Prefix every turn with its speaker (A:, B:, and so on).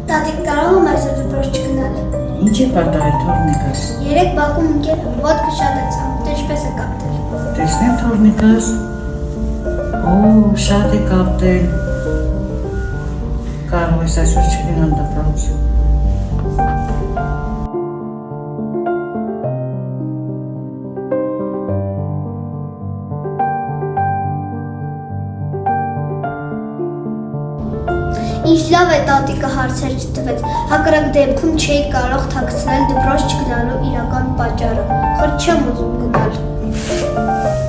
A: Տատիկ կարող եմ այսօր դպրոց չգնալ։
B: Ինչ է պատահել, թորնիկս։
A: Երեք բակում ընկել ոտքը շատացավ, դե ինչպես է կապտել։
B: Տեսնեմ թորնիկս։ Օ, շատ է կապտել։ Կարող ես այսօր չգնալ դպրոց։
A: Ինչ լավ է տատիկը հարցեր չտվեց, հակառակ դեպքում չէի կարող թաքցնել դպրոց չգնալու իրական պատճառը, խոր չեմ ուզում գնալ։